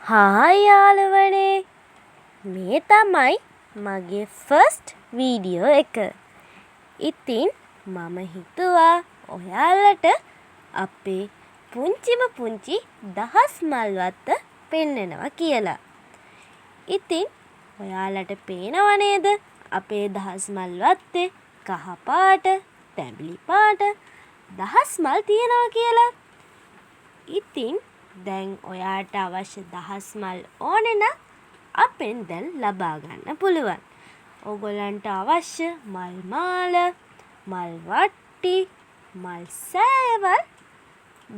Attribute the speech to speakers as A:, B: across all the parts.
A: Hi යාළුවනේ, මේ තමයි මගේ ෆස්ට් වීඩියෝ එක. ඉතින් මම හිතුවා ඔයාලට අපේ පුංචිම පුංචි දහස් මල් වත්ත පෙන්නනවා කියලා. ඉතින් ඔයාලට පේනව නේද අපේ දහස් මල් වත්තේ කහ පාට, තැඹිලි පාට දහස් මල් තියනවා කියලා. ඉතින් දැන් ඔයාට අවශ්‍ය දහස් මල් ඕනේ නම් අපෙන් දැන් ලබා ගන්න පුළුවන්. ඔයගොල්ලන්ට අවශ්‍ය මල් මාල, මල් වට්ටි, මල් සෑවල්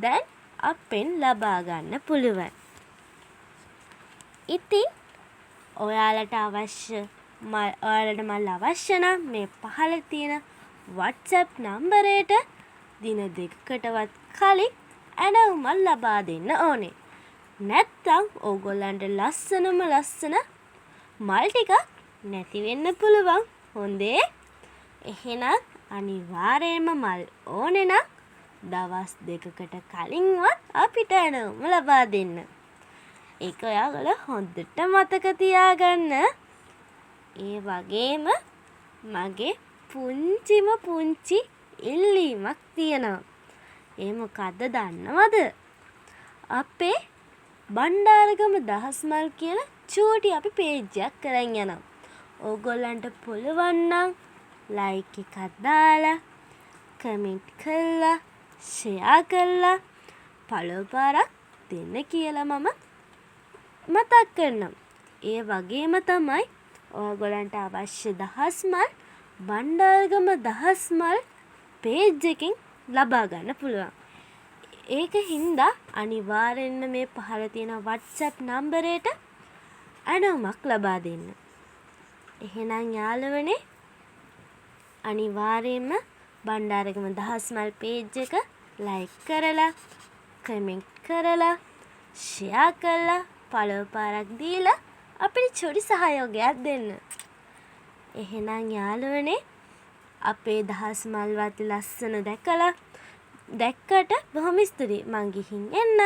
A: දැන් අපෙන් ලබා ගන්න පුළුවන්. ඉතින් ඔයාලට මල් අවශ්‍ය නම් මේ පහළ තියෙන WhatsApp නම්බරයට දින 2කටවත් කලින් ඇනවුමක් ලබා දෙන්න ඕනේ. නැත්තම් ඕගොල්ලන්ට ලස්සන මල් ටිකක් නැති වෙන්න පුළුවන්. හොඳේ. එහෙනම් අනිවාර්යයෙන්ම මල් ඕනේ නම් දවස් 2කට කලින්වත් අපිට ඇනවුම ලබා දෙන්න. ඒක ඔයාගොල්ලෝ හොඳට මතක තියාගන්න. ඒ වගේම මගේ පුංචිම පුංචි ඉල්ලීමක් තියෙනවා. ඒ මොකද්ද දන්නවද? අපේ බණ්ඩාරගම දහස් මල් කියලා චූටි අපි පේජ් එකක් කරන් යනවා. ඕගොල්ලන්ට පුළුවන් නම් ලයික් එකක් දාලා, කමෙන්ට් කරලා, ෂෙයා කරලා පළව පාරක් දෙන්න කියලා මම මතක් කරනවා. ඒ වගේම තමයි ඕගොල්ලන්ට අවශ්‍ය දහස් මල් බණ්ඩාරගම දහස් මල් පේජ් එකෙන් ලබා ගන්න පුළුවන්. ඒක හින්දා අනිවාර්යෙන්ම මේ පහළ තියෙන WhatsApp නම්බරයට ඇනවුමක් ලබා දෙන්න. එහෙනම් යාළුවනේ අනිවාර්යෙන්ම බණ්ඩාරගම දහස් මල් පේජ් එක ලයික් කරලා, කමෙන්ට් කරලා, ෂෙයා කරලා පළව පාරක් දීලා අපිට චුටි සහයෝගයක් දෙන්න. එහෙනම් යාළුවනේ අපේ දහස් මල් වත්තේ ලස්සන දැක්කට බොහොම ස්තුතියි. මං ගිහින් එන්නම්.